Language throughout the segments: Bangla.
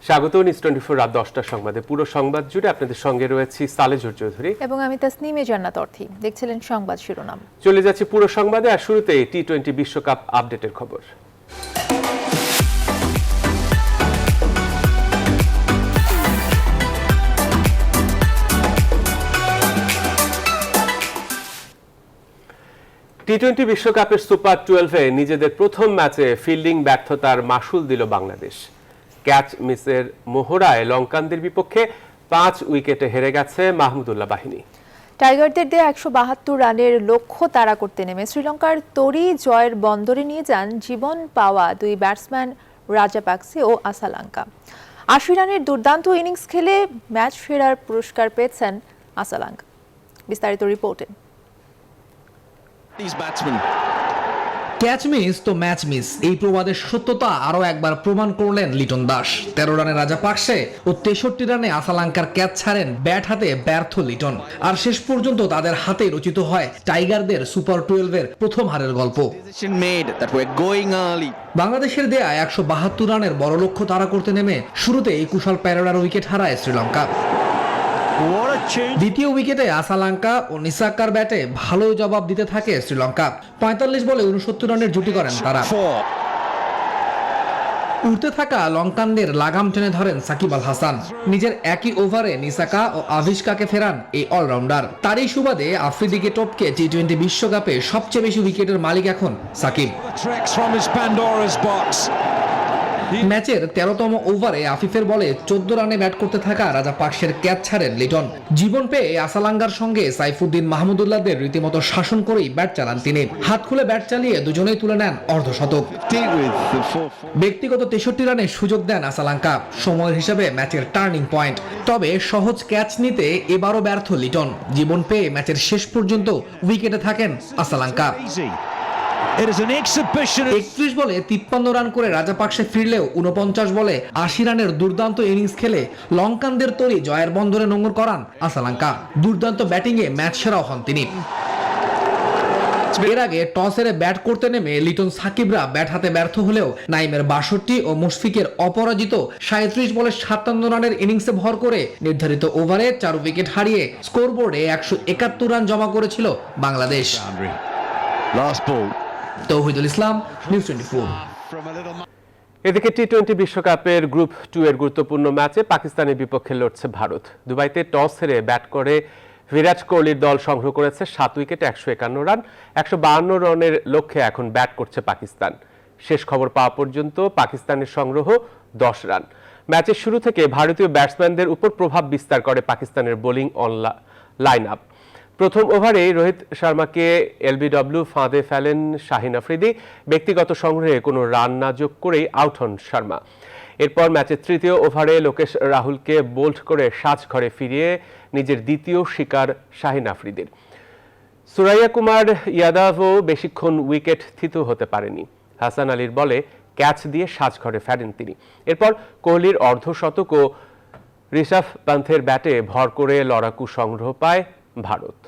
স্বাগত নিউজ 24 রাত 10টার সংবাদে। পুরো সংবাদ জুড়ে আপনাদের সঙ্গে রয়েছে সালেজুর চৌধুরী এবং আমি তাসনিমে জান্নাত অর্থী। দেখছিলেন সংবাদ শিরোনাম। চলে যাচ্ছে পুরো সংবাদে। আর শুরুতে টি-20 বিশ্বকাপ আপডেটের খবর। টি-20 বিশ্বকাপের সুপার 12-এ নিজেদের প্রথম ম্যাচে ফিল্ডিং ব্যর্থতার মাসুল দিল বাংলাদেশ। ক্যাচ মিসের মোহরায় লঙ্কানদের বিপক্ষে 5 উইকেটে হেরে গেছে মাহমুদুল্লাহ বাহিনী। টাইগারদের দিয়ে 172 রানের লক্ষ্য তাড়া করতে নেমে শ্রীলঙ্কার তরি জয়ের বন্দরে নিয়ে যান জীবন পাওয়া দুই ব্যাটসম্যান রাজাপাকসে ও আসালাঙ্কা। 80 রানের দুর্দান্ত ইনিংস খেলে ম্যাচ ফেরার পুরস্কার পেয়েছেন আসালাঙ্কা। বিস্তারিত রিপোর্টে। ক্যাচ মিস তো ম্যাচ মিস, এই প্রবাদের সত্যতা আরো একবার প্রমাণ করলেন লিটন দাস। 13 রানে রাজাপাকসে ও 63 রানে আসালাঙ্কার ক্যাচ ছাড়েন ব্যাট হাতে ব্যর্থ লিটন। আর শেষ পর্যন্ত তাদের হাতে রচিত হয় টাইগারদের সুপার 12-এর প্রথম হারের গল্প। বাংলাদেশের দেয়া 172 রানের বড় লক্ষ্য তাড়া করতে নেমে শুরুতেই কুশাল পেরেরার উইকেট হারায় শ্রীলঙ্কা। দ্বিতীয় উইকেটে আসালাঙ্কা ও নিসাক্কার ব্যাটে ভালো জবাব দিতে থাকে শ্রীলঙ্কা। 45 বলে 69 রানের জুটি করেন তারা। উঠতে থাকা লঙ্কানদের লাগাম টেনে ধরেন সাকিব আল হাসান। নিজের একই ওভারে নিসাকা ও আভিষ্কাকে ফেরান এই অলরাউন্ডার। তারই সুবাদে আফ্রিদিকে টপকে টি-20 বিশ্বকাপে সবচেয়ে বেশি উইকেটের মালিক এখন সাকিব। ম্যাচের 13তম ওভারে আফিফের বলে 14 রানে ব্যাট করতে থাকা রাজাপাকসের ক্যাচ ছাড়েন লিটন। জীবন পেয়ে আসালাঙ্গার সঙ্গে সাইফুদ্দিন মাহমুদুল্লাহদের রীতিমতো শাসন করেই ব্যাট চালান তিনি। হাত খুলে ব্যাট চালিয়ে দুজনেই তুলে নেন অর্ধশতক। ব্যক্তিগত 63 রানে সুযোগ দেন আসালাঙ্কা, সময়ের হিসাবে ম্যাচের টার্নিং পয়েন্ট। তবে সহজ ক্যাচ নিতে এবারও ব্যর্থ লিটন। জীবন পেয়ে ম্যাচের শেষ পর্যন্ত উইকেটে থাকেন আসালাঙ্কা। 31 বলে 53 রান করে রাজাপাকসে ফিরলেও 49 বলে 80 রানের দুর্দান্ত ইনিংস খেলে লঙ্কানদের তরি জয়ের বন্দরে নোঙর করান আসালাঙ্কা। দুর্দান্ত ব্যাটিংয়ে ম্যাচ সেরাও হন তিনি। এর আগে টস হেরে ব্যাট করতে নেমে লিটন সাকিবরা ব্যাট হাতে ব্যর্থ হলেও নাইমের 62 ও মুশফিকের অপরাজিত 37 বলে 57 রানের ইনিংসে ভর করে নির্ধারিত ওভারে 4 উইকেট হারিয়ে স্কোরবোর্ডে 171 রান জমা করেছিল বাংলাদেশ। তৌহিদুল ইসলাম, নিউজ 24। এদিকে টি-20 বিশ্বকাপের গ্রুপ 2 এর গুরুত্বপূর্ণ ম্যাচে পাকিস্তানের বিপক্ষে লড়ছে ভারত। দুবাইতে টস হেরে ব্যাট করে বিরাট কোহলির দল সংগ্রহ করেছে 7 উইকেটে 151 রান। 152 রানের লক্ষ্যে এখন ব্যাট করছে পাকিস্তান। শেষ খবর পাওয়া পর্যন্ত পাকিস্তানের সংগ্রহ 10 রান। ম্যাচের শুরু থেকে ভারতীয় ব্যাটসম্যানদের উপর প্রভাব বিস্তার করে পাকিস্তানের বোলিং লাইন আপ। প্রথম ওভারে রোহিত শর্মাকে এলবিডব্লিউ ফাঁদে ফেলেন শাহিন আফ্রিদি। ব্যক্তিগত সংগ্রহে কোনো রান না যোগ করেই আউট হন শর্মা। এরপর ম্যাচের তৃতীয় ওভারে লোকেশ রাহুলকে বোল্ড করে সাজঘরে ফিরিয়ে নিজের দ্বিতীয় শিকার শাহিন আফ্রিদির। সুরাইয়া কুমার ইয়াদাভও বেশিক্ষণ উইকেট থিত হতে পারেনি। হাসান আলীর বলে ক্যাচ দিয়ে সাজঘরে ফেরেন তিনি। এরপর কোহলির অর্ধশতক ও ঋষভ পান্থের ব্যাটে ভর করে লড়াকু সংগ্রহ পায় ভারত।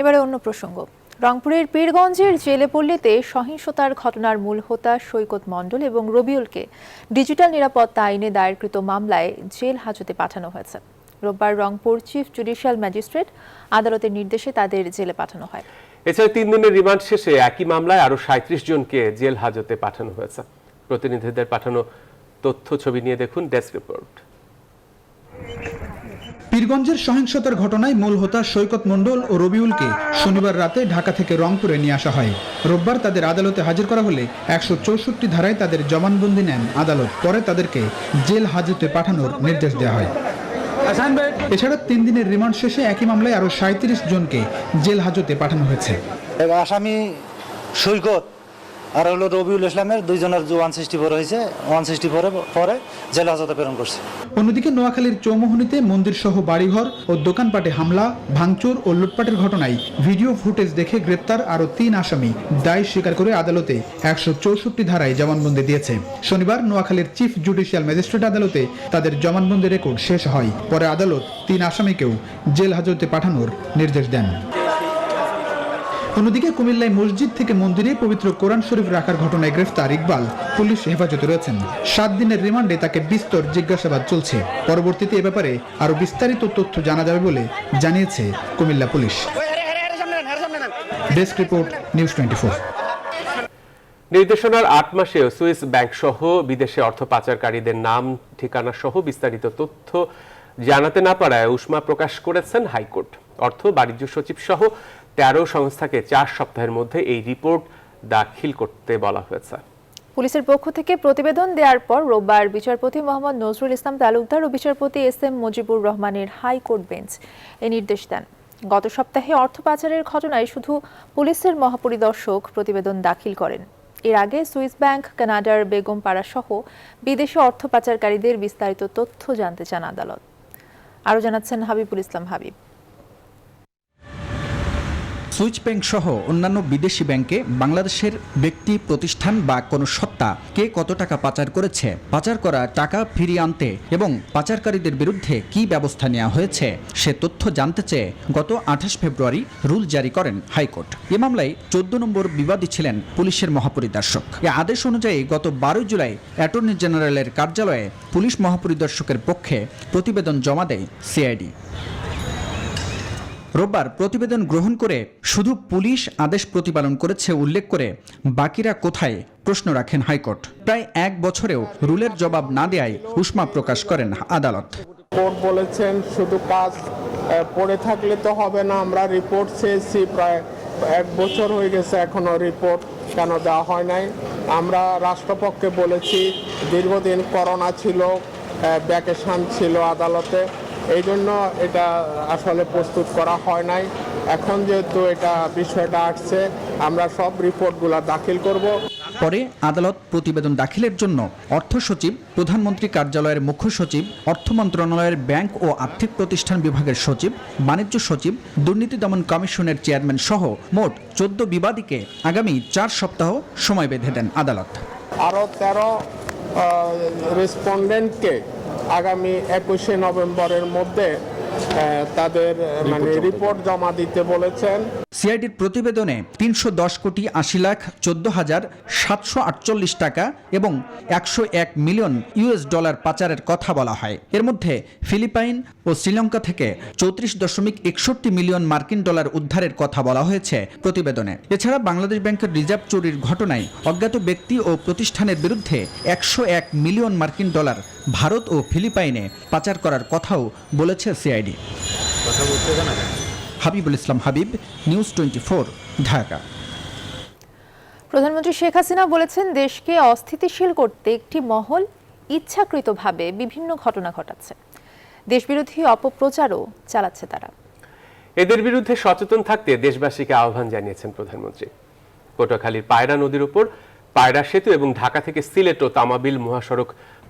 এবারে অন্য প্রসঙ্গ। রংপুরের পীরগঞ্জের জেলেপল্লীতে সহিংসতার ঘটনার মূল হোতা সৈকত মণ্ডল এবং রবিউলকে ডিজিটাল নিরাপত্তা আইনে দায়েরকৃত মামলায় জেল হাজতে পাঠানো হয়েছে। রোববার রংপুর চিফ জুডিশিয়াল ম্যাজিস্ট্রেট আদালতের নির্দেশে তাদের জেলে পাঠানো হয়। এছাড়া 3 দিনের রিমান্ড শেষে একই মামলায় আরো 37 জনকে জেল হাজতে পাঠানো হয়েছে। প্রতিনিধিদের পাঠানো তথ্য ছবি নিয়ে দেখুন ডেস্ক রিপোর্ট। পীরগঞ্জের সহিংসতার ঘটনায় মূল হোতা সৈকত মণ্ডল ও রবিউলকে শনিবার রাতে ঢাকা থেকে রংপুরে নিয়ে আসা হয়। রোববার তাদের আদালতে হাজির করা হলে 164 ধারায় তাদের জবানবন্দি নেন আদালত। পরে তাদেরকে জেল হাজতে পাঠানোর নির্দেশ দেওয়া হয়। এছাড়া 3 দিনের রিমান্ড শেষে একই মামলায় আরো 37 জনকে জেল হাজতে পাঠানো হয়েছে। আসামি সৈকত আর হলো রবিউল ইসলামের 2 জনের 164 হয়েছে, 164 পরে জেল হাজতে প্রেরণ করছে। অন্যদিকে নোয়াখালীর চৌমোহনীতে মন্দির সহ বাড়িঘর ও দোকানপাটে হামলা, ভাঙচুর ও লুটপাটের ঘটনায় ভিডিও ফুটেজ দেখে গ্রেপ্তার আরো 3 আসামি দায় স্বীকার করে আদালতে 164 ধারায় জবানবন্দি দিয়েছে। শনিবার নোয়াখালীর চিফ জুডিশিয়াল ম্যাজিস্ট্রেট আদালতে তাদের জবানবন্দি রেকর্ড শেষ হয়। পরে আদালত 3 আসামিকেও জেল হাজতে পাঠানোর নির্দেশ দেন। অন্যদিকে কুমিল্লায় মসজিদ থেকে মন্দিরে পবিত্র কোরআন শরীফ রাখার ঘটনায় গ্রেফতার ইকবাল পুলিশ হেফাজতে রয়েছেন। 7 দিনের রিমান্ডে তাকে বিস্তর জিজ্ঞাসাবাদ চলছে। পরবর্তীতে এ ব্যাপারে আরো বিস্তারিত তথ্য জানা যাবে বলে জানিয়েছে Comilla police. Desk report, news 24। নির্দেশনার 8 মাসেও সুইস ব্যাংক সহ বিদেশে অর্থ পাচারকারীদের নাম, ঠিকানা সহ বিস্তারিত তথ্য জানাতে না পারায় উষ্মা প্রকাশ করেছেন হাইকোর্ট। অর্থ বাণিজ্য সচিব সহ 13 সংস্থাকে 4 সপ্তাহের মধ্যে এই রিপোর্ট দাখিল করতে বলা হয়েছে। পুলিশের পক্ষ থেকে প্রতিবেদন দেওয়ার পর রোববার বিচারপতি মোহাম্মদ নজরুল ইসলাম তালুকদার ও বিচারপতি এস.এম. মুজিবুর রহমানের হাইকোর্ট বেঞ্চ এই নির্দেশ দেন। গত সপ্তাহে অর্থ পাচারের ঘটনায় শুধু পুলিশের মহাপরিদর্শক প্রতিবেদন দাখিল করেন। এর আগে সুইস ব্যাংক, কানাডার বেগমপাড়া সহ বিদেশে অর্থ পাচারকারীদের বিস্তারিত তথ্য জানতে চান আদালত। আরও জানাচ্ছেন হাবিবুল ইসলাম হাবিব। সুইস ব্যাংক সহ অন্যান্য বিদেশি ব্যাংকে বাংলাদেশের ব্যক্তি, প্রতিষ্ঠান বা কোনো সত্তা কে কত টাকা পাচার করেছে, পাচার করা টাকা ফিরিয়ে আনতে এবং পাচারকারীদের বিরুদ্ধে কি ব্যবস্থা নেওয়া হয়েছে সে তথ্য জানতে চেয়ে গত 28 ফেব্রুয়ারি রুল জারি করেন হাইকোর্ট। এ মামলায় 14 নম্বর বিবাদী ছিলেন পুলিশের মহাপরিদর্শক। এ আদেশ অনুযায়ী গত 12 জুলাই অ্যাটর্নি জেনারেলের কার্যালয়ে পুলিশ মহাপরিদর্শকের পক্ষে প্রতিবেদন জমা দেয় সিআইডি। রোববার প্রতিবেদন গ্রহণ করে শুধু পুলিশ আদেশ প্রতিপালন করেছে উল্লেখ করে বাকিরা কোথায় প্রশ্ন রাখেন হাইকোর্ট। প্রায় 1 বছরেও রুলের জবাব না দেয়ায় উষ্মা প্রকাশ করেন আদালত। কোর্ট বলেছেন শুধু কাজ পড়ে থাকলে তো হবে না, আমরা রিপোর্ট চেয়েছি, প্রায় 1 বছর হয়ে গেছে, এখনো রিপোর্ট কেন দেওয়া হয় নাই। আমরা রাষ্ট্রপক্ষে বলেছি দীর্ঘদিন করোনা ছিল, ভ্যাকেশন ছিল আদালতে, এই জন্য এটা আসলে প্রস্তুত করা হয় নাই। এখন যেহেতু এটা বিষয়টা আসছে, আমরা সব রিপোর্টগুলো দাখিল করব। পরে আদালত প্রতিবেদন দাখিলের জন্য অর্থ সচিব, প্রধানমন্ত্রী কার্যালয়ের মুখ্য সচিব, অর্থ মন্ত্রণালয়ের ব্যাংক ও আর্থিক প্রতিষ্ঠান বিভাগের সচিব, বাণিজ্য সচিব, দুর্নীতি দমন কমিশনের চেয়ারম্যান সহ মোট 14 বিবাদীকে আগামী 4 সপ্তাহ সময় বেঁধে দেন আদালত। আরও 13 রেসপন্ডেন্টকে আগামী 21শে নভেম্বরের মধ্যে তাদের রিপোর্ট জমা দিতে বলেছেন। সিআইডির প্রতিবেদনে 310,14,14,748 টাকা এবং $101 মিলিয়ন পাচারের কথা বলা হয়। এর মধ্যে ফিলিপাইন ও শ্রীলঙ্কা থেকে 34.61 মিলিয়ন মার্কিন ডলার উদ্ধারের কথা বলা হয়েছে প্রতিবেদনে। এছাড়া বাংলাদেশ ব্যাংকের রিজার্ভ চুরির ঘটনায় অজ্ঞাত ব্যক্তি ও প্রতিষ্ঠানের বিরুদ্ধে 101 মিলিয়ন মার্কিন ডলার ভারত ও ফিলিপাইনে পাচার করার কথাও বলেছে সিআইডি। হাবিবুল ইসলাম হাবিব, নিউজ 24, ঢাকা। প্রধানমন্ত্রী শেখ হাসিনা বলেছেন, দেশকে অস্থিতিশীল করতে একটি মহল ইচ্ছাকৃতভাবে বিভিন্ন ঘটনা ঘটাচ্ছে, দেশবিরোধী অপপ্রচারও চালাচ্ছে তারা। এদের বিরুদ্ধে সচেতন থাকতে দেশবাসীকে আহ্বান জানিয়েছেন প্রধানমন্ত্রী। পটুয়াখালীর পায়রা নদীর উপর পায়রা সেতু এবং ঢাকা থেকে সিলেট ও তামাবিল মহাসড়ক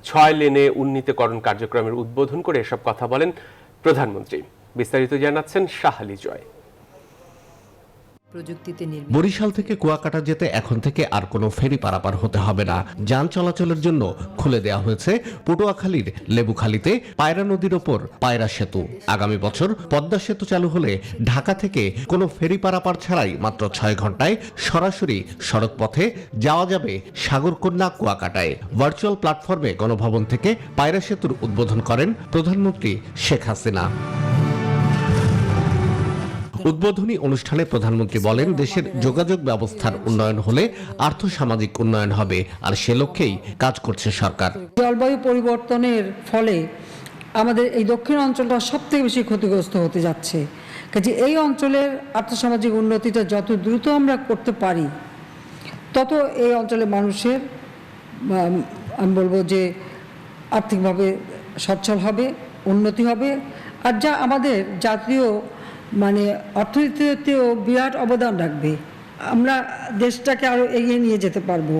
6 লেনে উন্নীতকরণ কার্যক্রমের উদ্বোধন করে এসব কথা বলেন প্রধানমন্ত্রী। বিস্তারিত জানাচ্ছেন শাহালি জয়। বরিশাল থেকে কুয়াকাটা যেতে এখন থেকে আর কোনো ফেরি পারাপার হতে হবে না। যান চলাচলের জন্য খুলে দেওয়া হয়েছে পটুয়াখালীর লেবুখালীতে পায়রা নদীর ওপর পায়রা সেতু। আগামী বছর পদ্মা সেতু চালু হলে ঢাকা থেকে কোনো ফেরি পারাপার ছাড়াই মাত্র 6 ঘন্টায় সরাসরি সড়ক পথে যাওয়া যাবে সাগরকন্যা কুয়াকাটায়। ভার্চুয়াল প্ল্যাটফর্মে গণভবন থেকে পায়রা সেতুর উদ্বোধন করেন প্রধানমন্ত্রী শেখ হাসিনা। উদ্বোধনী অনুষ্ঠানে প্রধানমন্ত্রী বলেন, দেশের যোগাযোগ ব্যবস্থার উন্নয়ন হলে আর্থসামাজিক উন্নয়ন হবে, আর সে লক্ষ্যেই কাজ করছে সরকার। জলবায়ু পরিবর্তনের ফলে আমাদের এই দক্ষিণ অঞ্চলটা সবথেকে বেশি ক্ষতিগ্রস্ত হতে যাচ্ছে। কাজে এই অঞ্চলের আর্থসামাজিক উন্নতিটা যত দ্রুত আমরা করতে পারি, তত এই অঞ্চলের মানুষের আমি বলবো যে আর্থিকভাবে সচ্ছল হবে, উন্নতি হবে, আর যা আমাদের জাতীয় অর্থনীতিতেও বিরাট অবদান রাখবে। আমরা দেশটাকে আরো এগিয়ে নিয়ে যেতে পারবো।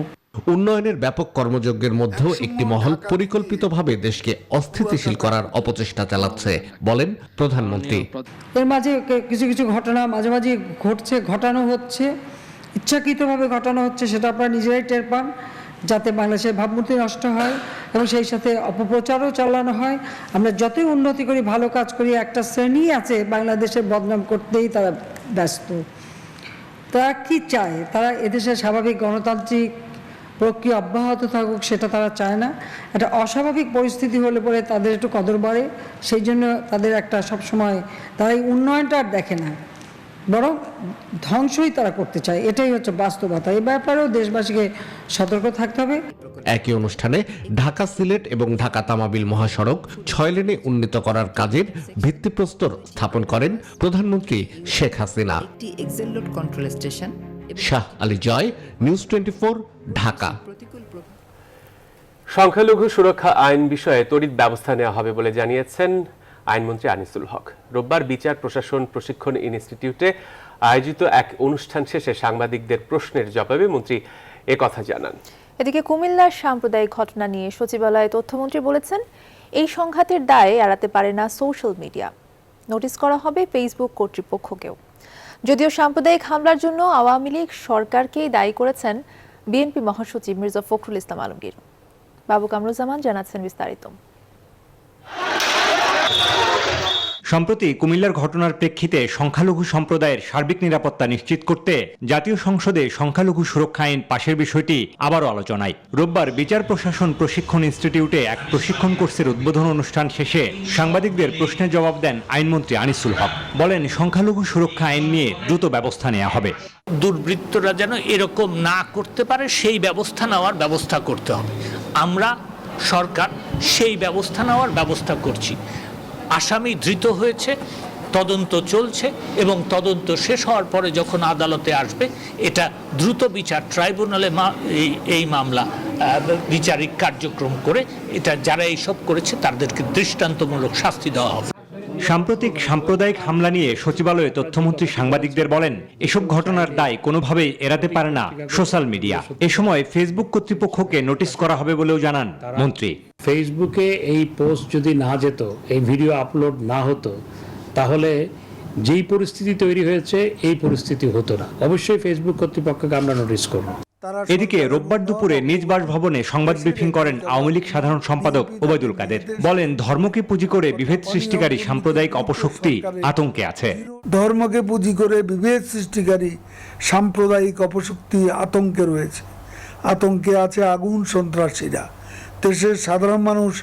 উন্নয়নের ব্যাপক কর্মযজ্ঞের মধ্যেও একটি মহল পরিকল্পিতভাবে দেশকে অস্থিতিশীল করার অপচেষ্টা চালাচ্ছে বলেন প্রধানমন্ত্রী। এর মাঝে কিছু কিছু ঘটনা মাঝে মাঝে ঘটছে, ঘটানো হচ্ছে, ইচ্ছাকৃতভাবে ঘটানো হচ্ছে, সেটা আপনারা নিজেরাই টের পান, যাতে বাংলাদেশের ভাবমূর্তি নষ্ট হয় এবং সেই সাথে অপপ্রচারও চালানো হয়। আমরা যতই উন্নতি করি, ভালো কাজ করি, একটা শ্রেণী আছে বাংলাদেশের বদনাম করতেই তারা ব্যস্ত। তারা কি চায়? তারা এদেশে স্বাভাবিক গণতান্ত্রিক প্রক্রিয়া অব্যাহত থাকুক, সেটা তারা চায় না। একটা অস্বাভাবিক পরিস্থিতি হলে পরে তাদের একটু কদর বাড়ে, সেই জন্য তাদের একটা সবসময় তারা এই উন্নয়নটা আর দেখে না, বরং ধ্বংসই তারা করতে চায়। এটাই হচ্ছে বাস্তবতা। এই ব্যাপারেও দেশবাসীকে সতর্ক থাকতে হবে। একই অনুষ্ঠানে ঢাকা সিলেট এবং ঢাকা তামাবিল মহাসড়ক 6 লেনে উন্নীত করার কাজের ভিত্তিপ্রস্তর স্থাপন করেন প্রধানমন্ত্রী শেখ হাসিনা। একটি axle load control station. Shah Ali Joy, news 24, Dhaka. সংখ্যালঘু সুরক্ষা আইন বিষয়ে তড়িৎ ব্যবস্থা নেওয়া হবে বলে জানিয়েছেন আইনমন্ত্রী আনিসুল হক। রোববার বিচার প্রশাসন প্রশিক্ষণ ইনস্টিটিউটে আয়োজিত এক অনুষ্ঠান শেষে সাংবাদিকদের প্রশ্নের জবাবে মন্ত্রী একথা জানান। এদিকে কুমিল্লার সাম্প্রদায়িক ঘটনা নিয়ে সচিবালয়ে তথ্যমন্ত্রী বলেছেন, এই সংঘাতের দায় এড়াতে পারে না সোশ্যাল মিডিয়া। নোটিশ করা হবে ফেসবুক কর্তৃপক্ষকেও। যদিও সাম্প্রদায়িক হামলার জন্য আওয়ামী লীগ সরকারকেই দায়ী করেছেন বিএনপি মহাসচিব মির্জা ফখরুল ইসলাম আলমগীর। বাবু কামরুজ্জামান জানাচ্ছেন বিস্তারিত। সম্প্রতি কুমিল্লার ঘটনার প্রেক্ষিতে সংখ্যালঘু সম্প্রদায়ের সার্বিক নিরাপত্তা নিশ্চিত করতে জাতীয় সংসদে সংখ্যালঘু সুরক্ষা আইন পাশের বিষয়টি আবারও আলোচনায়। রোববার বিচার প্রশাসন প্রশিক্ষণ ইনস্টিটিউটে এক প্রশিক্ষণ কোর্সের উদ্বোধন অনুষ্ঠান শেষে সাংবাদিকদের প্রশ্নের জবাব দেন আইনমন্ত্রী আনিসুল হক। বলেন, সংখ্যালঘু সুরক্ষা আইন নিয়ে দ্রুত ব্যবস্থা নেওয়া হবে। দুর্বৃত্তরা যেন এরকম না করতে পারে সেই ব্যবস্থা নেওয়ার ব্যবস্থা করতে হবে। আমরা সরকার সেই ব্যবস্থা নেওয়ার ব্যবস্থা করছি। আসামি ধৃত হয়েছে, তদন্ত চলছে এবং তদন্ত শেষ হওয়ার পরে যখন আদালতে আসবে, এটা দ্রুত বিচার ট্রাইব্যুনালে এই মামলা বিচারিক কার্যক্রম করে এটা যারা এইসব করেছে তাদেরকে দৃষ্টান্তমূলক শাস্তি দেওয়া হবে। সাম্প্রতিক সাম্প্রদায়িক হামলা নিয়ে সচিবালয়ে তথ্যমন্ত্রী সাংবাদিকদের বলেন, এসব ঘটনার দায় কোনোভাবেই এড়াতে পারে না সোশ্যাল মিডিয়া। এ সময় ফেসবুক কর্তৃপক্ষকে নোটিশ করা হবে বলেও জানান মন্ত্রী। ফেসবুকে এই পোস্ট যদি না যেত, এই ভিডিও আপলোড না হতো, তাহলে যেই পরিস্থিতি তৈরি হয়েছে এই পরিস্থিতি হতো না। অবশ্যই ফেসবুক কর্তৃপক্ষকে আমরা নোটিশ করব। এদিকে রোববার দুপুরে নিজ বাসভবনে সংবাদ ব্রিফিং করেন আওয়ামী লীগ সাধারণ সম্পাদক ওবায়দুল কাদের। বলেন, ধর্মকে পুঁজি করে বিভেদ সৃষ্টিকারী সাম্প্রদায়িক অপশক্তি আতঙ্কে আছে। ধর্মকে পুঁজি করে বিভেদ সৃষ্টিকারী সাম্প্রদায়িক অপশক্তি আতঙ্কে রয়েছে। আতঙ্কে আছে আগুন সন্ত্রাসীরা। দেশের সাধারণ মানুষ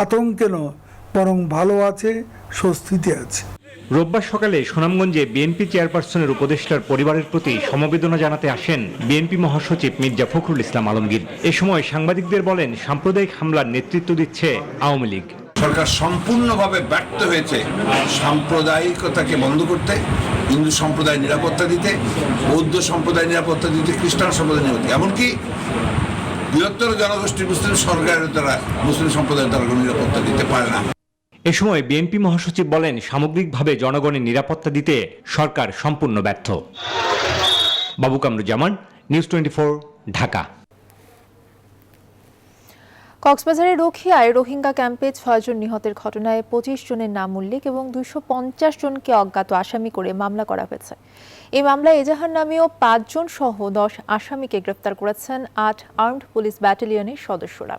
আতঙ্কে নয়, বরং ভালো আছে, স্বস্তিতে আছে। রোববার সকালে সুনামগঞ্জে বিএনপি চেয়ারপারসনের উপদেষ্টার পরিবারের প্রতি সমবেদনা জানাতে আসেন বিএনপি মহাসচিব মির্জা ফখরুল ইসলাম আলমগীর। এ সময় সাংবাদিকদের বলেন, সাম্প্রদায়িক হামলার নেতৃত্ব দিচ্ছে আওয়ামী লীগ। সরকার সম্পূর্ণভাবে ব্যর্থ হয়েছে সাম্প্রদায়িকতাকে বন্ধ করতে, হিন্দু সম্প্রদায় নিরাপত্তা দিতে, বৌদ্ধ সম্প্রদায় নিরাপত্তা দিতে, খ্রিস্টান সম্প্রদায় নিরাপত্তা, এমনকি বৃহত্তর জনগোষ্ঠী মুসলিম সরকারের দ্বারা মুসলিম সম্প্রদায়ের দ্বারা কোনো নিরাপত্তা দিতে পারে না। এ সময় বিএনপি মহাসচিব বলেন, সামগ্রিকভাবে জনগণের নিরাপত্তা দিতে সরকার সম্পূর্ণ ব্যর্থ। বাবু কামরুজ্জামান, নিউজ 24, ঢাকা। কক্সবাজারের রোখিয়ায় রোহিঙ্গা ক্যাম্পে 6 জন নিহতের ঘটনায় 25 জনের নাম উল্লেখ এবং 250 জনকে অজ্ঞাত আসামি করে মামলা করা হয়েছে। এই মামলায় এজাহার নামেও 5 জন সহ 10 আসামিকে গ্রেফতার করেছেন 8 আর্মড পুলিশ ব্যাটালিয়নের সদস্যরা।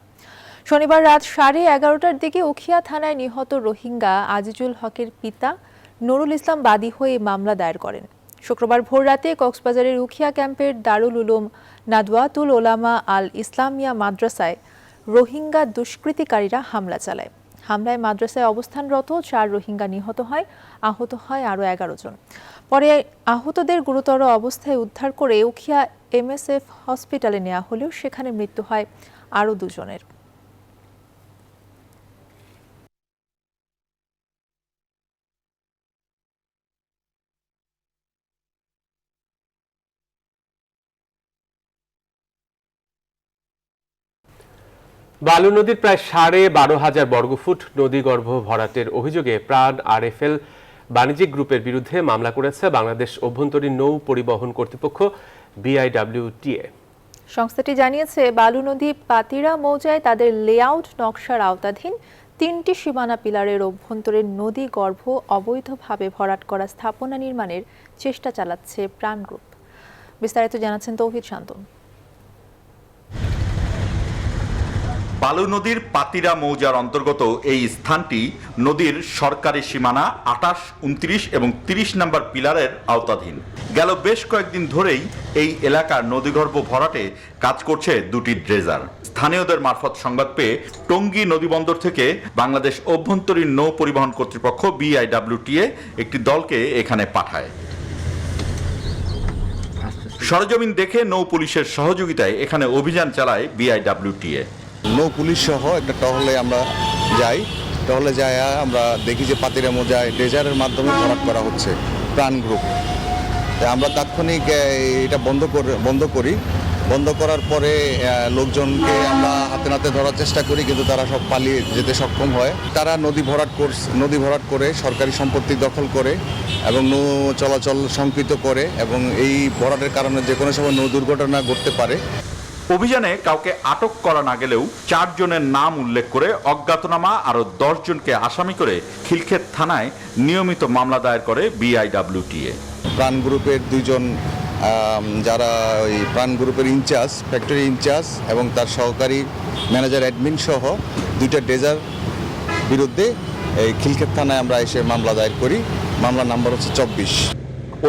শনিবার রাত 11:30টার দিকে উখিয়া থানায় নিহত রোহিঙ্গা আজিজুল হকের পিতা নুরুল ইসলাম বাদী হয়ে মামলা দায়ের করেন। শুক্রবার ভোররাতে কক্সবাজারের উখিয়া ক্যাম্পের দারুল উলুম নাদওয়াতুল ওলামা আল ইসলামিয়া মাদ্রাসায় রোহিঙ্গা দুষ্কৃতিকারীরা হামলা চালায়। হামলায় মাদ্রাসায় অবস্থানরত 4 রোহিঙ্গা নিহত হয়, আহত হয় আরও 11 জন। পরে আহতদের গুরুতর অবস্থায় উদ্ধার করে উখিয়া MSF হসপিটালে নেওয়া হলেও সেখানে মৃত্যু হয় আরও 2 জনের। বালু নদীর প্রায় 12,500 বর্গফুট নদীগর্ভ ভরাটের অভিযোগে প্রাণ RFL বাণিজ্যিক গ্রুপের বিরুদ্ধে মামলা করেছে বাংলাদেশ অভ্যন্তরীণ নৌ পরিবহন কর্তৃপক্ষ BIWTA। সংস্থাটি জানিয়েছে, বালু নদী পাতিরা মৌজায় তাদের লেআউট নকশার আওতাধীন 3টি সীমানা পিলারের অভ্যন্তরীণ নদী গর্ভ অবৈধভাবে ভরাট করা স্থাপনা নির্মাণের চেষ্টা চালাচ্ছে প্রাণ গ্রুপ। বিস্তারিত জানাচ্ছেন তৌহিদ শান্তন। বালু নদীর পাতিরা মৌজার অন্তর্গত এই স্থানটি নদীর সরকারি সীমানা 28, 29 এবং 30 নম্বর পিলারের আওতাধীন। গেল বেশ কয়েকদিন ধরেই এই এলাকার নদীগর্ভ ভরাটে কাজ করছে দুটি ড্রেজার। স্থানীয়দের মারফত সংবাদ পেয়ে টঙ্গী নদীবন্দর থেকে বাংলাদেশ অভ্যন্তরীণ নৌ পরিবহন কর্তৃপক্ষ BIWTA একটি দলকে এখানে পাঠায়। সরজমিন দেখে নৌ পুলিশের সহযোগিতায় এখানে অভিযান চালায় BIWTA। নৌ পুলিশ সহ একটা টহলে আমরা যাই, টহলে যায় আমরা দেখি যে পাতিরা মৌজায় ড্রেজারের মাধ্যমে ভরাট করা হচ্ছে প্রাণ গ্রুপ। তাই আমরা তাৎক্ষণিক এটা বন্ধ করি। বন্ধ করার পরে লোকজনকে আমরা হাতে নাতে ধরার চেষ্টা করি, কিন্তু তারা সব পালিয়ে যেতে সক্ষম হয়। তারা নদী ভরাট করে সরকারি সম্পত্তি দখল করে এবং নৌ চলাচল সংকীর্ণ করে এবং এই ভরাটের কারণে যে কোনো সময় নৌ দুর্ঘটনা ঘটতে পারে। অভিযানে কাউকে আটক করা না গেলেও 4 জনের নাম উল্লেখ করে অজ্ঞাতনামা আরও 10 জনকে আসামি করে খিলক্ষেত থানায় নিয়মিত মামলা দায়ের করে BIWTA। প্রাণ গ্রুপের 2 জন যারা ওই প্রাণ গ্রুপের ইনচার্জ, ফ্যাক্টরি ইনচার্জ এবং তার সহকারী ম্যানেজার অ্যাডমিন সহ 2টা ড্রেজার বিরুদ্ধে এই খিলক্ষেত থানায় আমরা এসে মামলা দায়ের করি। মামলা নাম্বার হচ্ছে 24।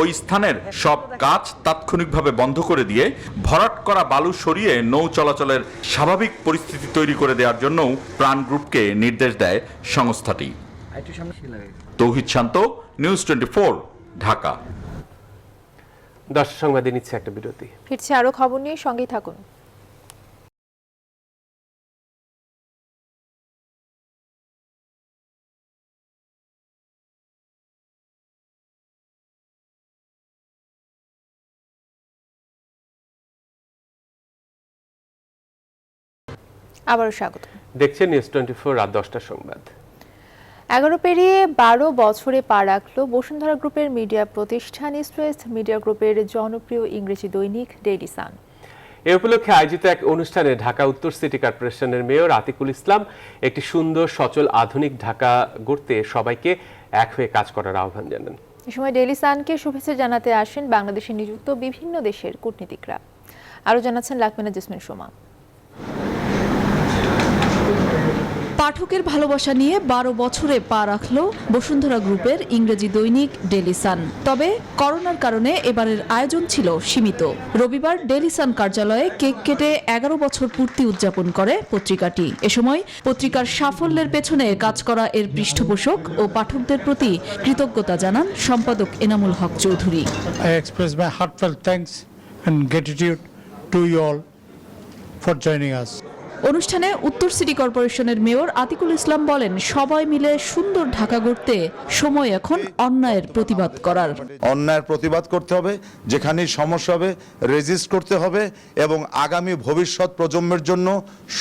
ওই স্থানের সব কাজ তাৎক্ষণিকভাবে বন্ধ করে দিয়ে ভরাট করা বালু সরিয়ে নৌ চলাচলের স্বাভাবিক পরিস্থিতি তৈরি করে দেওয়ার জন্য প্রাণ গ্রুপকে নির্দেশ দেয় সংস্থাটি। তৌহিদ শান্ত, নিউজ 24, ঢাকা। দর্শক সংবাদে নিচ্ছে একটা বিরতি। ফিরছে আরো খবর নিয়ে, সঙ্গেই থাকুন। আবারও স্বাগত। দেখছেন নিউজ 24 রাত 10টার সংবাদ। 11 পেরিয়ে 12 বছরে পা রাখল বসুন্ধরা গ্রুপের মিডিয়া প্রতিষ্ঠান ইস্ট ওয়েস্ট মিডিয়া গ্রুপের জনপ্রিয় ইংরেজি দৈনিক ডেইলি সান। এ উপলক্ষে আয়োজিত এক অনুষ্ঠানে ঢাকা উত্তর সিটি কর্পোরেশনের মেয়র আতিকুল ইসলাম একটি সুন্দর সচল আধুনিক ঢাকা গড়তে সবাইকে এক হয়ে কাজ করার আহ্বান জানান। এ সময় ডেইলি সানকে শুভেচ্ছা জানাতে আসেন বাংলাদেশে নিযুক্ত বিভিন্ন দেশের কূটনীতিকরা। আরও জানাচ্ছেন লাকমিনা জেসমিন সোমা। পাঠকের ভালোবাসা নিয়ে 12 বছরে পা রাখল বসুন্ধরা গ্রুপের ইংরেজি দৈনিক ডেইলি সান। তবে করোনার কারণে এবারের আয়োজন ছিল সীমিত। রবিবার ডেইলি সান কার্যালয়ে কেক কেটে 11 বছর পূর্তি উদযাপন করে পত্রিকাটি। এ সময় পত্রিকার সাফল্যের পেছনে কাজ করা এর পৃষ্ঠপোষক ও পাঠকদের প্রতি কৃতজ্ঞতা জানান সম্পাদক Enamul Haque Chowdhury. I express my heartfelt thanks and gratitude to you all for joining us. অনুষ্ঠানে উত্তর সিটি কর্পোরেশনের মেয়র আতিকুল ইসলাম বলেন, সবাই মিলে সুন্দর ঢাকা গড়তে সময় এখন অন্যায়ের প্রতিবাদ করার। অন্যায়ের প্রতিবাদ করতে হবে, যেখানে সমস্যা হবে রেজিস্ট করতে হবে এবং আগামী ভবিষ্যৎ প্রজন্মের জন্য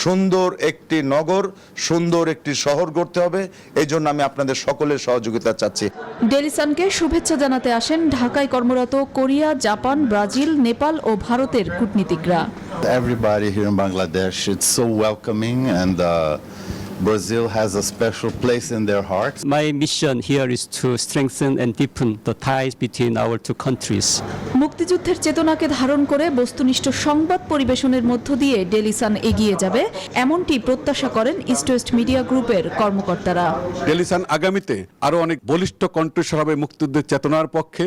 সুন্দর একটি নগর, সুন্দর একটি শহর গড়তে হবে। এই জন্য আমি আপনাদের সকলের সহযোগিতা চাচ্ছি। ডেইলি সানকে শুভেচ্ছা জানাতে আসেন ঢাকায় কর্মরত কোরিয়া, জাপান, ব্রাজিল, নেপাল ও ভারতের কূটনীতিকরা। Everybody here in Bangladesh, it's so welcoming, and Brazil has a special place in their hearts. My mission here is to strengthen and deepen the ties between our two countries. মুক্তিযুদ্ধের চেতনাকে ধারণ করে বস্তুনিষ্ঠ সংবাদ পরিবেশনের মধ্য দিয়ে ডেইলি সান এগিয়ে যাবে, এমনটি প্রত্যাশা করেন ইস্ট ওয়েস্ট মিডিয়া গ্রুপের কর্মকর্তারা। ডেইলি সান আগামীতে আরো অনেক বলিষ্ঠ কণ্ঠস্বর হবে মুক্তিযুদ্ধের চেতনার পক্ষে,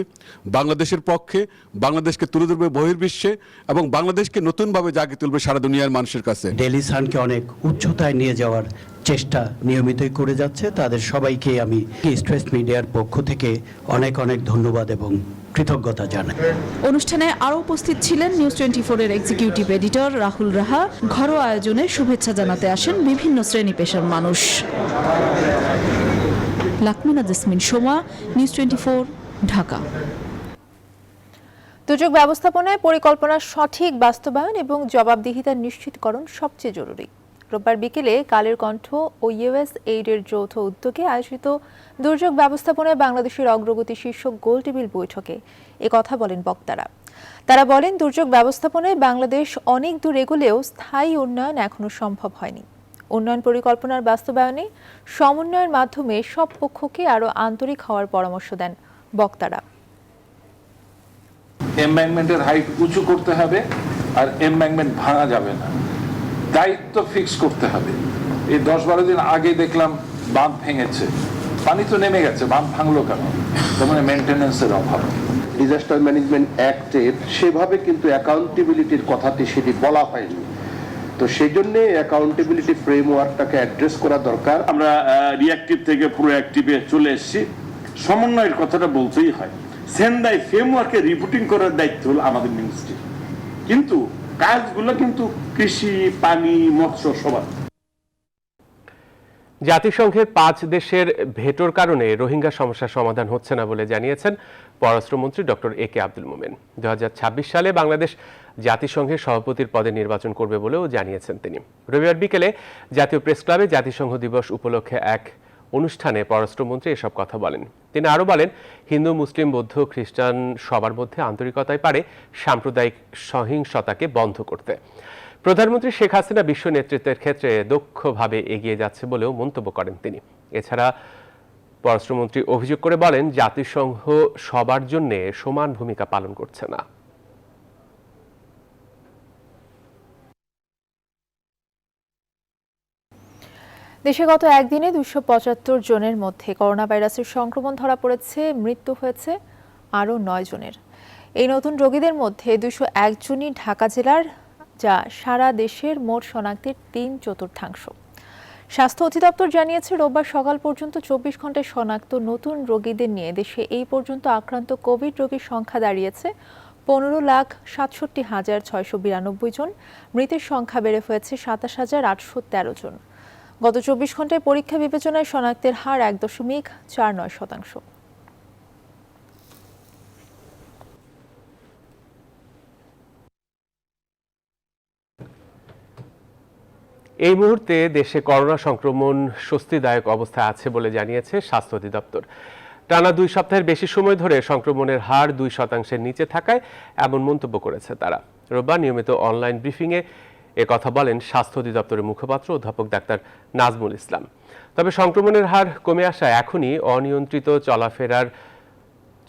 বাংলাদেশের পক্ষে, বাংলাদেশকে তুলে ধরবে বহির্বিশ্বে এবং বাংলাদেশকে নতুনভাবে জাগিয়ে তুলবে সারা দুনিয়ার মানুষের কাছে। ডেইলি সানকে অনেক উচ্চতায় নিয়ে যাওয়ার চেষ্টা নিয়মিতই করে যাচ্ছে। তাদের সবাইকে আমি ইস্ট ওয়েস্ট মিডিয়ার পক্ষ থেকে অনেক অনেক ধন্যবাদ এবং কৃতজ্ঞতা জানাই। অনুষ্ঠানে আরও উপস্থিত ছিলেন নিউজ 24 এর এক্সিকিউটিভ এডিটর রাহুল রাহা। ঘরোয়া আয়োজনে শুভেচ্ছা জানাতে আসেন বিভিন্ন শ্রেণী পেশার মানুষ। লাকমিনা জেসমিন সোমা, নিউজ 24, ঢাকা। দুর্যোগ ব্যবস্থাপনায় পরিকল্পনার সঠিক বাস্তবায়ন এবং জবাবদিহিতা নিশ্চিতকরণ সবচেয়ে জরুরি। রোববার বিকেলে কালের কণ্ঠ ও USAID-এর যৌথ উদ্যোগে আয়োজিত দুর্যোগ ব্যবস্থাপনায় বাংলাদেশের অগ্রগতি শীর্ষক গোলটেবিল বৈঠকে একথা বলেন বক্তারা। তারা বলেন, দুর্যোগ ব্যবস্থাপনায় বাংলাদেশ অনেক দূর এগোলেও স্থায়ী উন্নয়ন এখনো সম্ভব হয়নি। উন্নয়ন পরিকল্পনার বাস্তবায়নে সমন্বয়ের মাধ্যমে সব পক্ষকে আরও আন্তরিক হওয়ার পরামর্শ দেন বক্তারা। এমব্যাঙ্কমেন্টের হাইট উঁচু করতে হবে আর এমব্যাঙ্কমেন্ট ভাঙা যাবে না, দায়িত্ব ফিক্স করতে হবে। এই 10-12 দিন আগে দেখলাম বাঁধ ভেঙেছে, পানি তো নেমে গেছে, বাঁধ ভাঙলো কেন? তার মানে মেইনটেনেন্সের অভাব। ডিজাস্টার ম্যানেজমেন্ট অ্যাক্টের সেভাবে কিন্তু অ্যাকাউন্টেবিলিটির কথাটি সেটি বলা হয়নি, তো সেই জন্য অ্যাকাউন্টেবিলিটি ফ্রেমওয়ার্কটাকে অ্যাড্রেস করা দরকার। আমরা রিঅ্যাক্টিভ থেকে প্রোঅ্যাক্টিভে চলে এসেছি, সমন্বয়ের কথাটা বলতেই হয়। সেন্দাই ফ্রেমওয়ার্কে রিপোর্টিং করার দায়িত্ব হলো আমাদের মিনিস্ট্রি, কিন্তু কাজগুলো কিন্তু কৃষি, পানি, মৎস্য সবার। জাতিসংঘের 5 দেশের ভেটোর কারণে রোহিঙ্গা সমস্যার সমাধান হচ্ছে না বলে জানিয়েছেন পররাষ্ট্রমন্ত্রী ডক্টর এ কে আব্দুল মোমেন। 2026 সালে বাংলাদেশ জাতিসংঘের সভাপতির পদে নির্বাচন করবে বলেও জানিয়েছেন তিনি। রবিবার বিকেলে জাতীয় প্রেস ক্লাবে জাতিসংঘ দিবস উপলক্ষে এক অনুষ্ঠানে পররাষ্ট্রমন্ত্রী এসব কথা বলেন। তিনি আরও বলেন, হিন্দু, মুসলিম, বৌদ্ধ, খ্রিস্টান সবার মধ্যে আন্তরিকতায় পারে সাম্প্রদায়িক সহিংসতাকে বন্ধ করতে। প্রধানমন্ত্রী শেখ হাসিনা বিশ্ব নেতৃত্বের ক্ষেত্রে দক্ষভাবে এগিয়ে যাচ্ছে বলেও মন্তব্য করেন তিনি। এছাড়া পররাষ্ট্রমন্ত্রী অভিযোগ করে বলেন, জাতিসংঘ সবার জন্য সমান ভূমিকা পালন করছে না। দেশে গত একদিনে 275 জনের মধ্যে করোনা ভাইরাসের সংক্রমণ ধরা পড়েছে, মৃত্যু হয়েছে আরও 9 জনের। এই নতুন রোগীদের মধ্যে 201 জনই ঢাকা জেলার, যা সারা দেশের মোট শনাক্তের 3/4। স্বাস্থ্য অধিদপ্তর জানিয়েছে, রোববার সকাল পর্যন্ত 24 ঘন্টায় শনাক্ত নতুন রোগীদের নিয়ে দেশে এই পর্যন্ত আক্রান্ত কোভিড রোগীর সংখ্যা দাঁড়িয়েছে 15,67,692 জন। মৃতের সংখ্যা বেড়ে হয়েছে 27,813 জন। গত 24 ঘন্টায় পরীক্ষা বিবেচনায় শনাক্তের হার 1.49%। এই মুহূর্তে দেশে করোনা সংক্রমণ স্বস্তিদায়ক অবস্থায় আছে বলে জানিয়েছে স্বাস্থ্য অধিদপ্তর। টানা 2 সপ্তাহের বেশি সময় ধরে সংক্রমণের হার 2% নিচে থাকায় এমন মন্তব্য করেছে তারা। রোববার নিয়মিত অনলাইন ব্রিফিংয়ে কথা বলেন স্বাস্থ্য অধিদপ্তরের মুখপাত্র অধ্যাপক ডাক্তার নাজমুল ইসলাম। তবে সংক্রমণের হার কমে আসায় এখনই অনিয়ন্ত্রিত চলাফেরার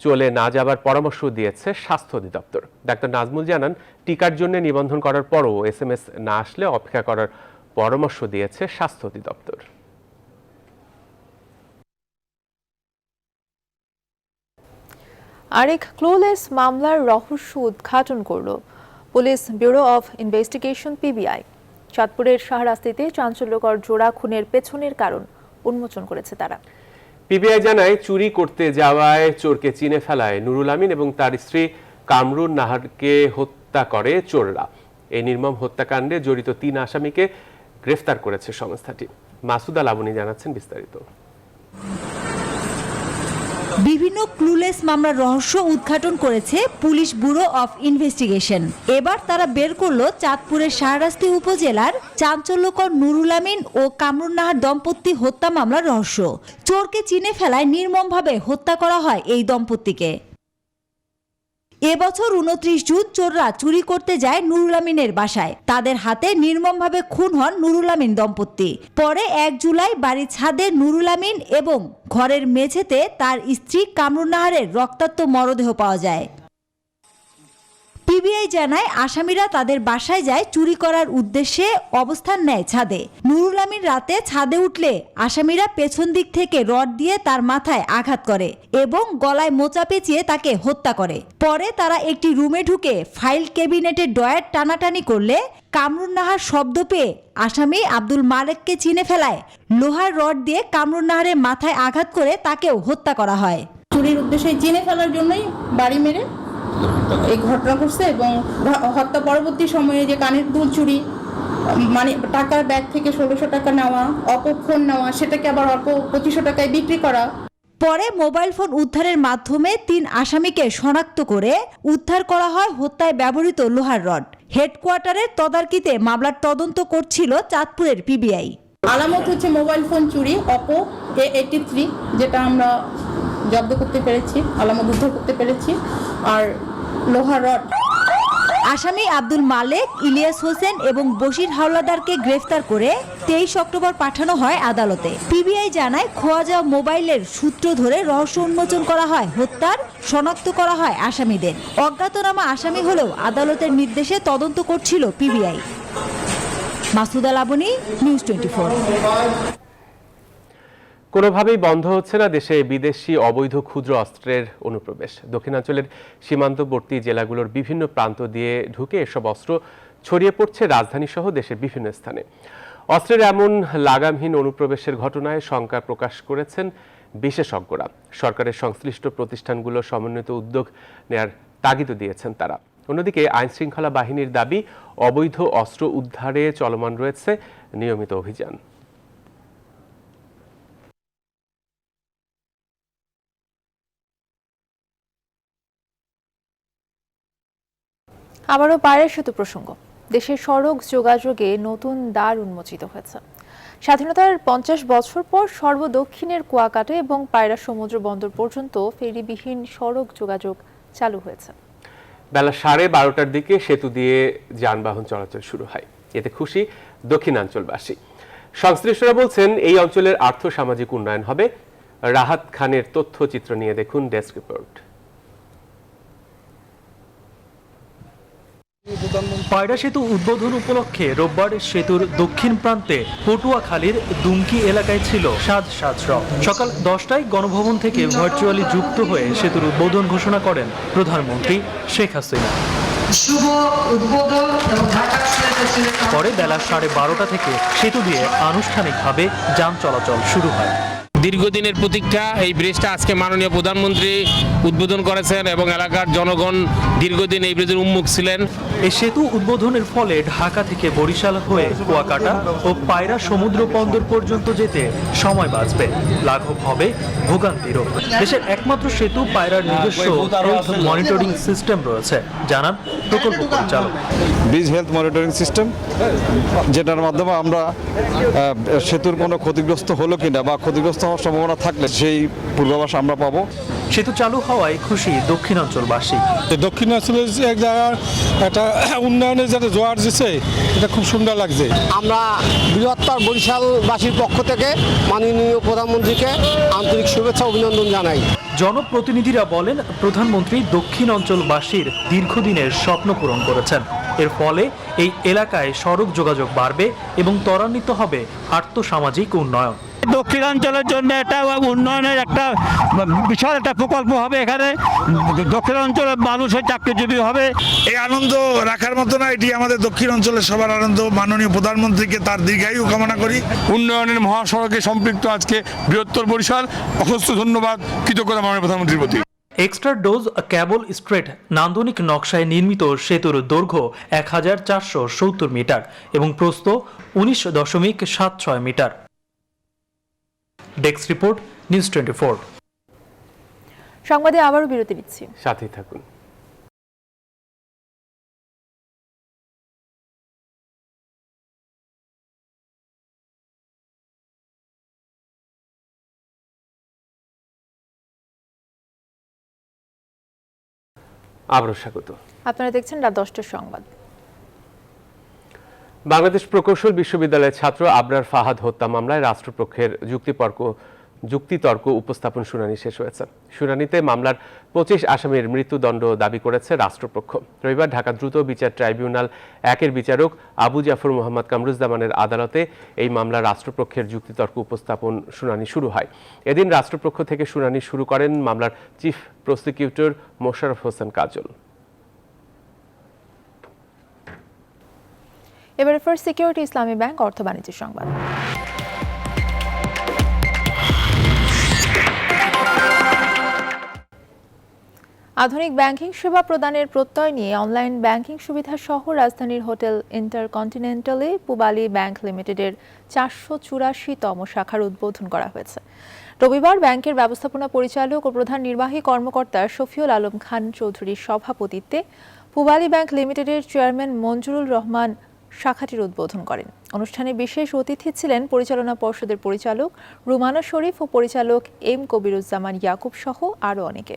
চলে না যাবার পরামর্শ দিয়েছে স্বাস্থ্য অধিদপ্তর। ডাক্তার নাজমুল জানান, টিকার জন্য নিবন্ধন করার পরও SMS না আসলে অপেক্ষা করার পরামর্শ দিয়েছে স্বাস্থ্য অধিদপ্তর। আরেক ক্লুলেস মামলার রহস্য উদ্ঘাটন করল police bureau of investigation PBI। চাঁদপুরের শাহরাস্তিতে চাঞ্চল্যকর জোড়া খুনের পেছনের কারণ উন্মোচন করেছে তারা। PBI জানায়, চুরি করতে যাওয়ায় চোরকে চিনে ফেলায় নুরুল আমিন এবং তার স্ত্রী কামরুন নাহারকে হত্যা করে চোররা। এই নির্মম হত্যাকাণ্ডে জড়িত 3 আসামিকে গ্রেফতার করেছে সংস্থাটি। মাসুদা লাবনী জানাচ্ছেন বিস্তারিত। বিভিন্ন ক্লুলেস মামলার রহস্য উদ্ঘাটন করেছে পুলিশ ব্যুরো অফ ইনভেস্টিগেশন। এবার তারা বের করলো চাঁদপুরের শাহরাস্তি উপজেলার চাঞ্চল্যকর নুরুল আমিন ও কামরুন নাহার দম্পতি হত্যা মামলার রহস্য। চোরকে চিনে ফেলায় নির্মমভাবে হত্যা করা হয় এই দম্পতিকে। এবছর 29 জুন চোররা চুরি করতে যায় নুরুল আমিনের বাসায়। তাদের হাতে নির্মমভাবে খুন হন নুরুল আমিন দম্পতি। পরে 1 জুলাই বাড়ির ছাদে নুরুল আমিন এবং ঘরের মেঝেতে তার স্ত্রী কামরুন নাহারের রক্তাক্ত মরদেহ পাওয়া যায়। PBI জানায়, আসামিরা তাদের বাসায় যায় চুরি করার উদ্দেশ্যে অবস্থান নেয় ছাদে। নুরুল আমিন রাতে ছাদে উঠলে আসামিরা পেছন দিক থেকে রড দিয়ে তার মাথায় আঘাত করে এবং গলায় মোচা পেঁচিয়ে তাকে হত্যা করে। পরে তারা একটি রুমে ঢুকে ফাইল ক্যাবিনেটের ড্রয়ার টানাটানি করলে কামরুন নাহার শব্দ পেয়ে আসামি আব্দুল মালেককে চিনে ফেলায় লোহার রড দিয়ে কামরুন নাহারের মাথায় আঘাত করে তাকেও হত্যা করা হয়। চুরির উদ্দেশ্যে চিনে ফেলার জন্যই বাড়ি মেরে এই ঘটনা ঘটছে এবং হত্যা পরবর্তী সময়ে যে কানের দুল চুরি, মানে টাকার ব্যাগ থেকে 1600 টাকা নেওয়া, অপো ফোন নেওয়া, সেটাকে আবার অল্প 2500 টাকায় বিক্রি করা। পরে মোবাইল ফোন উদ্ধারের মাধ্যমে 3 আসামিকে শনাক্ত করে উদ্ধার করা হয় হত্যায় ব্যবহৃত লোহার রড। হেডকোয়ার্টারের তদারকিতে মামলার তদন্ত করছিল চাঁদপুরের PBI। আলামত হচ্ছে মোবাইল ফোন চুরি, অপো A83, যেটা আমরা জব্দ করতে পেরেছি, আলামত উদ্ধার করতে পেরেছি, আর লোহার রড। আসামি আব্দুল মালেক, ইলিয়াস হোসেন এবং বশির হাওলাদারকে গ্রেফতার করে 23 অক্টোবর পাঠানো হয় আদালতে। PBI জানায়, খোয়া যাওয়া মোবাইলের সূত্র ধরে রহস্য উন্মোচন করা হয় হত্যার, শনাক্ত করা হয় আসামিদের। অজ্ঞাতনামা আসামি হলেও আদালতের নির্দেশে তদন্ত করছিল PBI। মাসুদা লাবণী, নিউজ 24। কোনোভাবেই বন্ধ হচ্ছে না দেশে বিদেশি অবৈধ ক্ষুদ্র অস্ত্রের অনুপ্রবেশ। দক্ষিণাঞ্চলের সীমান্তবর্তী জেলাগুলোর বিভিন্ন প্রান্ত দিয়ে ঢুকে এসব অস্ত্র ছড়িয়ে পড়ছে রাজধানী সহ দেশের বিভিন্ন স্থানে। অস্ত্রের এমন লাগামহীন অনুপ্রবেশের ঘটনায় শঙ্কা প্রকাশ করেছেন বিশেষজ্ঞরা। সরকারের সংশ্লিষ্ট প্রতিষ্ঠানগুলো সমন্বিত উদ্যোগ নেয়ার তাগিদ দিয়েছেন তারা। অন্যদিকে আইনশৃঙ্খলা বাহিনীর দাবি, অবৈধ অস্ত্র উদ্ধারে চলমান রয়েছে নিয়মিত অভিযান। আবারও পায়রা সেতু প্রসঙ্গ। দেশের সড়ক যোগাযোগে নতুন দ্বার উন্মোচিত হয়েছে। স্বাধীনতার 50 বছর পর সর্বদক্ষিণের কুয়াকাটা এবং পায়রা সমুদ্র বন্দর পর্যন্ত ফেরিবিহীন সড়ক যোগাযোগ চালু হয়েছে। বেলা 12:30টার দিকে সেতু দিয়ে যানবাহন চলাচল শুরু হয়। এতে খুশি দক্ষিণাঞ্চলবাসী। সংশ্লিষ্টরা বলছেন এই অঞ্চলের আর্থ সামাজিক উন্নয়ন হবে। রাহাত খানের তথ্যচিত্র নিয়ে দেখুন ডেস্ক রিপোর্ট। পায়রা সেতু উদ্বোধন উপলক্ষে রোববার সেতুর দক্ষিণ প্রান্তে পটুয়াখালীর দুমকি এলাকায় ছিল সাজ রং। সকাল 10টায় গণভবন থেকে ভার্চুয়ালি যুক্ত হয়ে সেতুর উদ্বোধন ঘোষণা করেন প্রধানমন্ত্রী শেখ হাসিনা। পরে বেলা 12:30 থেকে সেতু দিয়ে আনুষ্ঠানিকভাবে যান চলাচল শুরু হয়। দীর্ঘদিনের প্রতীক্ষা এই ব্রিজটা আজকে মাননীয় প্রধানমন্ত্রী উদ্বোধন করেছেন এবং এলাকার জনগণ দীর্ঘদিন এই ব্রিজের উন্মুখ ছিলেন। এই সেতু উদ্বোধনের ফলে ঢাকা থেকে বরিশাল হয়ে কুয়াকাটা ও পায়রা সমুদ্র বন্দর পর্যন্ত যেতে সময় বাঁচবে, লাঘব হবে ভোগান্তিরও। দেশের একমাত্র সেতু পায়রার নিজস্ব হেলথ মনিটরিং সিস্টেম রয়েছে, জানান প্রকল্প পরিচালক। ব্রিজ হেলথ মনিটরিং সিস্টেম, যেটার মাধ্যমে আমরা সেতুর কোনো ক্ষতিগ্রস্ত হলো কিনা বা ক্ষতিগ্রস্ত হওয়ার সম্ভাবনা থাকলে সেই পূর্বাভাস আমরা পাবো। সেতু চালু হওয়ায় খুশি দক্ষিণাঞ্চলবাসী। দক্ষিণাঞ্চলের এক জায়গার একটা উন্নয়নের যাতে জোয়ার দিচ্ছে, এটা খুব সুন্দর লাগছে। আমরা বৃহত্তর বরিশালবাসীর পক্ষ থেকে মাননীয় প্রধানমন্ত্রীকে আন্তরিক শুভেচ্ছা অভিনন্দন জানাই। জনপ্রতিনিধিরা বলেন, প্রধানমন্ত্রী দক্ষিণ অঞ্চলবাসীর দীর্ঘদিনের স্বপ্ন পূরণ করেছেন। এর ফলে এই এলাকায় সড়ক যোগাযোগ বাড়বে এবং ত্বরান্বিত হবে আর্থসামাজিক উন্নয়ন। দক্ষিণাঞ্চলের জন্য এটা উন্নয়নের একটা বিশাল একটা প্রকল্প হবে। এখানে দক্ষিণাঞ্চলের মানুষের চাকরিজীবী হবে। এই আনন্দ রাখার মতো না, এটি আমাদের দক্ষিণ অঞ্চলের সবার আনন্দ। মাননীয় প্রধানমন্ত্রীকে তার দীর্ঘায়ু কামনা করি। উন্নয়নের মহাসড়কে সম্পৃক্ত আজকে বৃহত্তর বরিশাল, অসংখ্য ধন্যবাদ, কৃতজ্ঞতা মাননীয় প্রধানমন্ত্রীর প্রতি। এক্সট্রা ডোজ ক্যাবল স্ট্রেট নান্দনিক নকশায় নির্মিত সেতুর দৈর্ঘ্য 1470 মিটার এবং প্রস্থ 19.76 মিটার। Desk report, news 24। সংবাদে আবারও বিরতি নিচ্ছি, সাথেই থাকুন। আবারও স্বাগত। আপনারা দেখছেন রাত 10টার সংবাদ। বাংলাদেশ প্রকৌশল বিশ্ববিদ্যালয়ের ছাত্র আবরার ফাহাদ হত্যা মামলায় রাষ্ট্রপক্ষের যুক্তিতর্ক উপস্থাপন শুনানি শেষ হয়েছে। শুনানিতে মামলার 25 আসামির মৃত্যুদণ্ড দাবি করেছে রাষ্ট্রপক্ষ। রবিবার ঢাকা দ্রুত বিচার ট্রাইব্যুনাল 1-এর বিচারক আবু জাফর মোহাম্মদ কামরুজ্জামানের আদালতে এই মামলার রাষ্ট্রপক্ষের যুক্তিতর্ক উপস্থাপন শুনানি শুরু হয়। এদিন রাষ্ট্রপক্ষ থেকে শুনানি শুরু করেন মামলার চিফ প্রসিকিউটর মোশাররফ হোসেন কাজল। এবারে ফার্স্ট সিকিউরিটি ইসলামী ব্যাংক অর্থ বাণিজ্য সংবাদ। আধুনিক ব্যাংকিং সেবা প্রদানের প্রত্যয় নিয়ে অনলাইন ব্যাংকিং সুবিধা সহ রাজধানীর হোটেল ইন্টারকন্টিনেন্টালে পুবালী ব্যাংক লিমিটেডের 484তম শাখার উদ্বোধন করা হয়েছে। রবিবার ব্যাংকের ব্যবস্থাপনা পরিচালক ও প্রধান নির্বাহী কর্মকর্তা শফিউল আলম খান চৌধুরীর সভাপতিত্বে পুবালী ব্যাংক লিমিটেডের চেয়ারম্যান মঞ্জুরুল রহমান শাখাটির উদ্বোধন করেন। অনুষ্ঠানে বিশেষ অতিথি ছিলেন পরিচালনা পর্ষদের পরিচালক রুমানা শরীফ ও পরিচালক এম কবিরুজ্জামান ইয়াকুব সহ আরও অনেকে।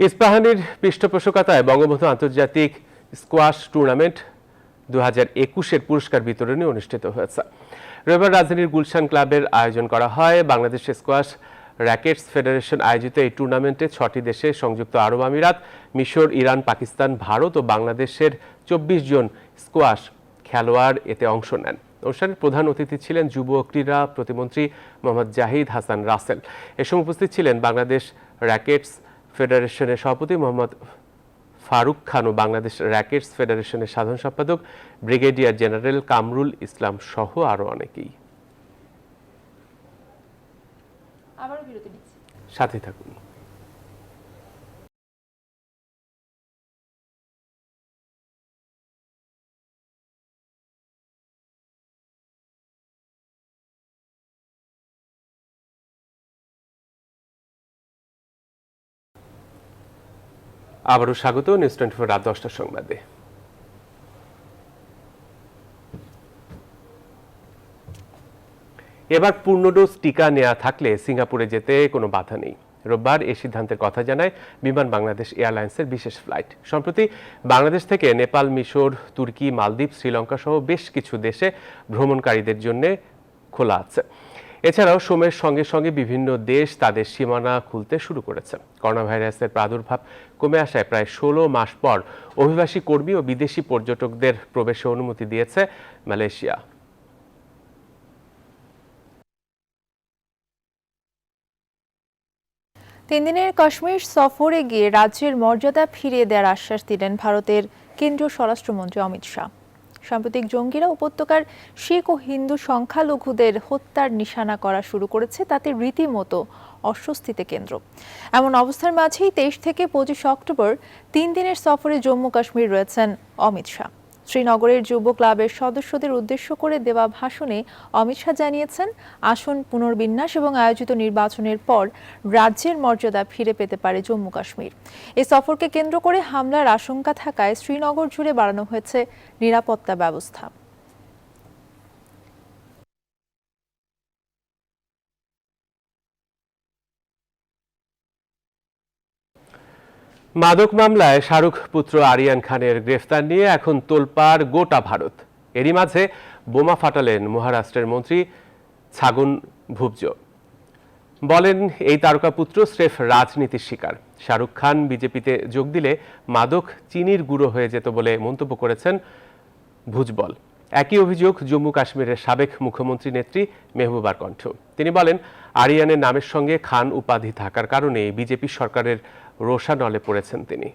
ইস্পাহানির পৃষ্ঠপোষকতায় বঙ্গবন্ধু আন্তর্জাতিক স্কোয়াশ টুর্নামেন্ট 2021-এর পুরস্কার বিতরণী অনুষ্ঠিত হয়েছে। রবিবার রাজধানীর গুলশান ক্লাবের আয়োজন করা হয় বাংলাদেশ স্কোয়াশ র্যাকেটস ফেডারেশন আয়োজিত এই টুর্নামেন্টে 6টি দেশে সংযুক্ত আরব আমিরাত, মিশর, ইরান, পাকিস্তান, ভারত ও বাংলাদেশের 24 জন স্কোয়াশ খেলোয়াড় এতে অংশ নেন। অনুষ্ঠানের প্রধান অতিথি ছিলেন যুব ক্রীড়া প্রতিমন্ত্রী মোহাম্মদ জাহিদ হাসান রাসেল। এ সময় উপস্থিত ছিলেন বাংলাদেশ র্যাকেটস ফেডারেশনের সভাপতি মোহাম্মদ ফারুক খান ও বাংলাদেশ র্যাকেটস ফেডারেশনের সাধারণ সম্পাদক ব্রিগেডিয়ার জেনারেল কামরুল ইসলাম সহ আরও অনেকেই। সাথে থাকুন। আবারও স্বাগত নিউজ 24 রাত 10টার সংবাদে। এবার পূর্ণ ডোজ টিকা নেওয়া থাকলে সিঙ্গাপুরে যেতে কোনো বাধা নেই। রোববার এই সিদ্ধান্তের কথা জানায় বিমান বাংলাদেশ এয়ারলাইন্সের বিশেষ ফ্লাইট। সম্প্রতি বাংলাদেশ থেকে নেপাল, মিশর, তুর্কি, মালদ্বীপ, শ্রীলঙ্কা সহ বেশ কিছু দেশে ভ্রমণকারীদের জন্য খোলা আছে। এছাড়াও সময়ের সঙ্গে সঙ্গে বিভিন্ন দেশ তাদের সীমানা খুলতে শুরু করেছে। করোনা ভাইরাসের প্রাদুর্ভাব কমে আসায় প্রায় 16 মাস পর অভিবাসী কর্মী ও বিদেশি পর্যটকদের প্রবেশে অনুমতি দিয়েছে মালয়েশিয়া। তিন দিনের কাশ্মীর সফরে গিয়ে রাজ্যের মর্যাদা ফিরিয়ে দেওয়ার আশ্বাস দিলেন ভারতের কেন্দ্রীয় স্বরাষ্ট্রমন্ত্রী অমিত শাহ। সাম্প্রতিক জঙ্গিরা উপত্যকার শিখ ও হিন্দু সংখ্যালঘুদের হত্যার নিশানা করা শুরু করেছে, তাতে রীতিমতো অস্বস্তিতে কেন্দ্র। এমন অবস্থার মাঝেই 23 থেকে 25 অক্টোবর 3 দিনের সফরে জম্মু কাশ্মীর রয়েছেন অমিত শাহ। শ্রীনগরের যুব ক্লাবের সদস্যদের উদ্দেশ্য করে দেওয়া ভাষণে অমিত শাহ জানিয়েছেন, আসন পুনর্বিন্যাস এবং আয়োজিত নির্বাচনের পর রাজ্যের মর্যাদা ফিরে পেতে পারে জম্মু কাশ্মীর। এই সফরকে কেন্দ্র করে হামলার আশঙ্কা থাকায় শ্রীনগর জুড়ে বাড়ানো হয়েছে নিরাপত্তা ব্যবস্থা। মাদক মামলায় শাহরুখ পুত্র আরিয়ান খানের গ্রেফতার নিয়ে এখন তোলপাড় গোটা ভারত। এরই মাঝে বোমা ফাটালেন মহারাষ্ট্রের মন্ত্রী ছাগন ভুবজ। বলেন, এই তারকা পুত্র স্রেফ রাজনীতির শিকার। শাহরুখ খান বিজেপিতে যোগ দিলে মাদক চিনির গুঁড়ো হয়ে যেত বলে মন্তব্য করেছেন ভুজবল। একই অভিযোগ জম্মু কাশ্মীরের সাবেক মুখ্যমন্ত্রী নেত্রী মেহবুবার কণ্ঠ। তিনি বলেন, আরিয়ানের নামের সঙ্গে খান উপাধি থাকার কারণে বিজেপি সরকারের রোষানলে পড়েছেন তিনি।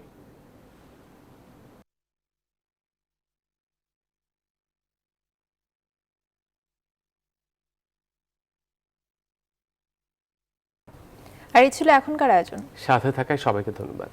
আর এই ছিল এখনকার আয়োজন। সাথে থাকায় সবাইকে ধন্যবাদ।